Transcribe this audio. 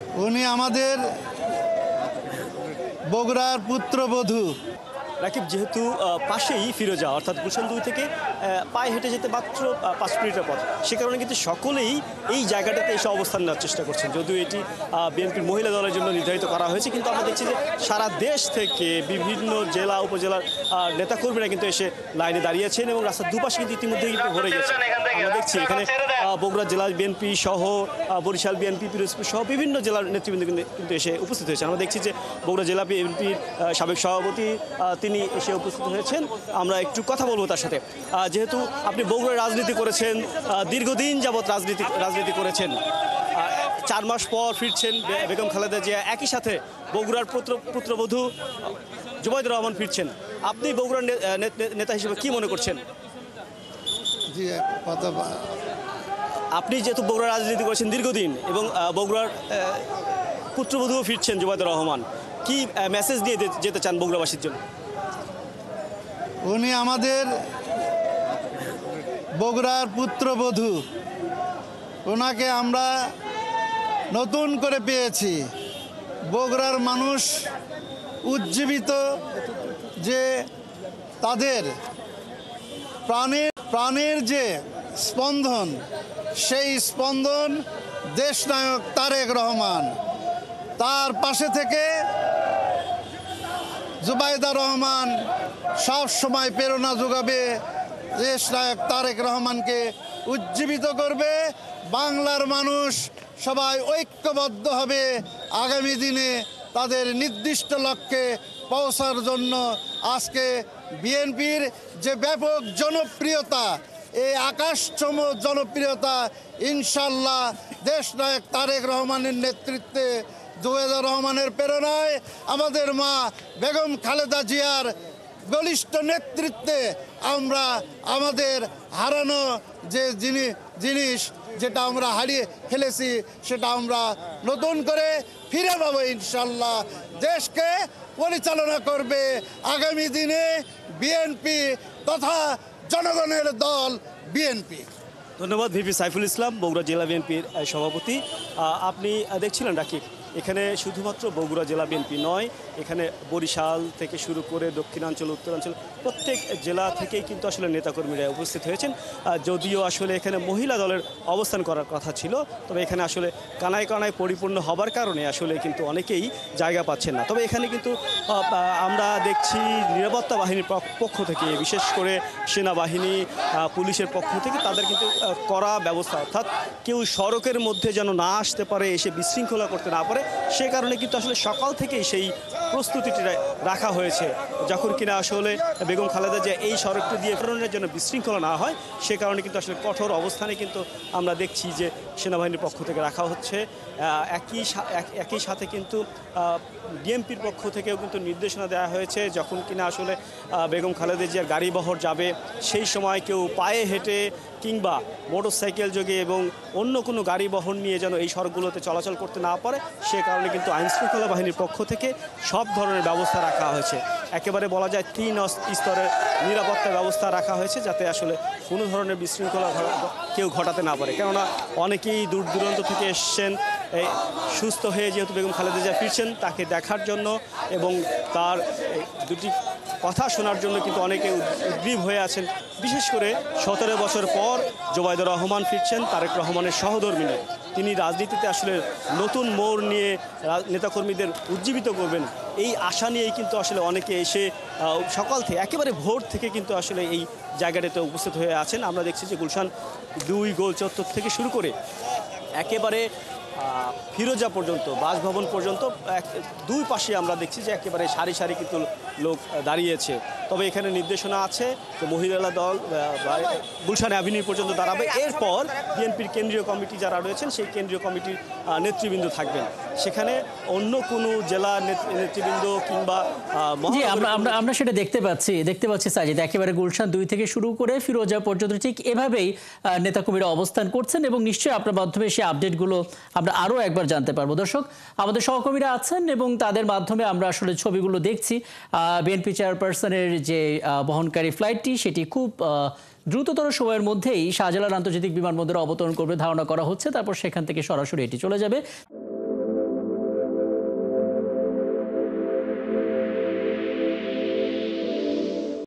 উনি আমাদের বগুড়ার পুত্রবধূ। রাকিব, যেহেতু পাশেই ফিরোজা অর্থাৎ গুলশান 2 থেকে পায়ে হেঁটে যেতে মাত্র 5 মিনিটের পথ, সে কারণে কিন্তু সকলেই এই জায়গাটাতে এসে অবস্থান নেওয়ার চেষ্টা করছেন। যদিও এটি বিএনপির মহিলা দলের জন্য নির্ধারিত করা হয়েছে, কিন্তু আমরা দেখছি যে সারা দেশ থেকে বিভিন্ন জেলা উপজেলার নেতাকর্মীরা কিন্তু এসে লাইনে দাঁড়িয়েছেন এবং রাস্তার দুপাশে কিন্তু ইতিমধ্যেই কিন্তু ভরে গেছে। আমরা দেখছি এখানে বগুড়া জেলা বিএনপি সহ বরিশাল বিএনপি, পিরোজপুর সহ বিভিন্ন জেলার নেতৃবৃন্দ কিন্তু এসে উপস্থিত হয়েছে। আমরা দেখছি যে বগুড়া জেলা বিএনপির সাবেক সভাপতি তিনি এসে উপস্থিত হয়েছেন। আমরা একটু কথা বলবো তার সাথে। যেহেতু আপনি বগুড়ায় রাজনীতি করেছেন, দীর্ঘদিন যাবৎ রাজনীতি করেছেন, 4 মাস পর ফিরছেন বেগম খালেদা জিয়া, একই সাথে বগুড়ার পুত্রবধূ জুবাইদুর রহমান ফিরছেন। আপনি বগুড়ার নেতা হিসেবে কি মনে করছেন? জি, কথা আপনি যেহেতু বগুড়ার রাজনীতি করেছেন দীর্ঘদিন এবং বগুড়ার পুত্রবধূও ফিরছেন জুবাইদুর রহমান, কি মেসেজ দিয়ে যেতে চান বগুড়াবাসীর জন্য? উনি আমাদের বগুড়ার পুত্রবধূ, ওনাকে আমরা নতুন করে পেয়েছি। বগুড়ার মানুষ উজ্জীবিত যে তাদের প্রাণের যে স্পন্দন, সেই স্পন্দন দেশনায়ক তারেক রহমান। তার পাশে থেকে জুবাইদা রহমান সব সময় প্রেরণা যোগাবে, দেশনায়ক তারেক রহমানকে উজ্জীবিত করবে। বাংলার মানুষ সবাই ঐক্যবদ্ধ হবে আগামী দিনে তাদের নির্দিষ্ট লক্ষ্যে পৌঁছার জন্য। আজকে বিএনপির যে ব্যাপক জনপ্রিয়তা, এই আকাশচুম্ব জনপ্রিয়তা, ইনশাল্লাহ দেশনায়ক তারেক রহমানের নেতৃত্বে, জুবাইদুর রহমানের প্রেরণায়, আমাদের মা বেগম খালেদা জিয়ার বলিষ্ঠ নেতৃত্বে আমরা আমাদের হারানো যে জিনিস যেটা আমরা হারিয়ে ফেলেছি, সেটা আমরা নতুন করে ফিরে পাবো ইনশাল্লাহ। দেশকে পরিচালনা করবে আগামী দিনে বিএনপি তথা জনগণের দল বিএনপি। ধন্যবাদ ভিপি সাইফুল ইসলাম, বগুড়া জেলা বিএনপির সভাপতি। আপনি দেখছিলেন রাকিব, এখানে শুধুমাত্র বগুড়া জেলা বিএনপি নয়, এখানে বরিশাল থেকে শুরু করে দক্ষিণাঞ্চল, উত্তরাঞ্চল প্রত্যেক জেলা থেকেই কিন্তু আসলে নেতাকর্মীরা উপস্থিত হয়েছেন। যদিও আসলে এখানে মহিলা দলের অবস্থান করার কথা ছিল, তবে এখানে আসলে কানায় কানায় পরিপূর্ণ হবার কারণে আসলে কিন্তু অনেকেই জায়গা পাচ্ছেন না। তবে এখানে কিন্তু আমরা দেখছি নিরাপত্তা বাহিনীর পক্ষ থেকে, বিশেষ করে সেনাবাহিনী, পুলিশের পক্ষ থেকে তাদের কিন্তু কড়া ব্যবস্থা, অর্থাৎ কেউ সড়কের মধ্যে যেন না আসতে পারে, এসে বিশৃঙ্খলা করতে না পারে, সে কারণে কিন্তু আসলে সকাল থেকেই সেই প্রস্তুতিটি রাখা হয়েছে। যখন কিনা আসলে বেগম খালেদা জিয়া এই সড়কটি দিয়ে ফেরানোর জন্য বিশৃঙ্খলা না হয়, সে কারণে কিন্তু আসলে কঠোর অবস্থানে কিন্তু আমরা দেখছি যে সেনাবাহিনীর পক্ষ থেকে রাখা হচ্ছে। একই সাথে কিন্তু বিএনপির পক্ষ থেকেও কিন্তু নির্দেশনা দেওয়া হয়েছে, যখন কিনা আসলে বেগম খালেদা জিয়ার গাড়ি বহর যাবে, সেই সময় কেউ পায়ে হেঁটে কিংবা মোটরসাইকেল যোগে এবং অন্য কোনো গাড়ি বহন নিয়ে যেন এই সড়কগুলোতে চলাচল করতে না পারে, সে কারণে কিন্তু আইনশৃঙ্খলা বাহিনীর পক্ষ থেকে সব ধরনের ব্যবস্থা রাখা হয়েছে। একেবারে বলা যায় 3 স্তরের নিরাপত্তা ব্যবস্থা রাখা হয়েছে, যাতে আসলে কোনো ধরনের বিশৃঙ্খলা কেউ ঘটাতে না পারে। কেননা অনেকেই দূর দূরান্ত থেকে এসছেন সুস্থ হয়ে, যেহেতু বেগম খালেদা জিয়া ফিরছেন তাকে দেখার জন্য এবং তার দুটি কথা শোনার জন্য কিন্তু অনেকে উদ্গ্রীব হয়ে আছেন। বিশেষ করে 17 বছর পর জুবাইদুর রহমান ফিরছেন, তারেক রহমানের সহধর্মিণী। তিনি রাজনীতিতে আসলে নতুন মোড় নিয়ে নেতাকর্মীদের উজ্জীবিত করবেন, এই আশা নিয়েই কিন্তু আসলে অনেকে এসে সকাল থেকে একেবারে ভোর থেকে কিন্তু আসলে এই জায়গাটাতে উপস্থিত হয়ে আছেন। আমরা দেখছি যে গুলশান 2 গোল চত্বর থেকে শুরু করে একেবারে ফিরোজা পর্যন্ত, বাসভবন পর্যন্ত দুই পাশে আমরা দেখছি যে একেবারে সারি সারি কিন্তু লোক দাঁড়িয়েছে। তবে এখানে নির্দেশনা আছে যে মহিলা দল গুলশান অ্যাভিনিউ পর্যন্ত দাঁড়াবে। এরপর বিএনপির কেন্দ্রীয় কমিটি যারা রয়েছেন, সেই কেন্দ্রীয় কমিটির নেতৃবৃন্দ থাকবেন। সেখানে অন্য কোনো জেলা নেতৃবৃন্দ কিংবা আমরা সেটা দেখতে পাচ্ছি সাজিদ, একেবারে গুলশান 2 থেকে শুরু করে ফিরোজা পর্যন্ত ঠিক এভাবেই নেতাকর্মীরা অবস্থান করছেন এবং নিশ্চয়ই আপনার মাধ্যমে সেই আপডেটগুলো আমরা আরও একবার জানতে পারবো। দর্শক, আমাদের সহকর্মীরা আছেন এবং তাদের মাধ্যমে আমরা আসলে ছবিগুলো দেখছি। বিএনপি চেয়ারপারসনের যে বহনকারী ফ্লাইটটি, সেটি খুব দ্রুততর সময়ের মধ্যেই শাহজালাল আন্তর্জাতিক বিমানবন্দরে অবতরণ করবে ধারণা করা হচ্ছে। তারপর সেখান থেকে সরাসরি এটি চলে যাবে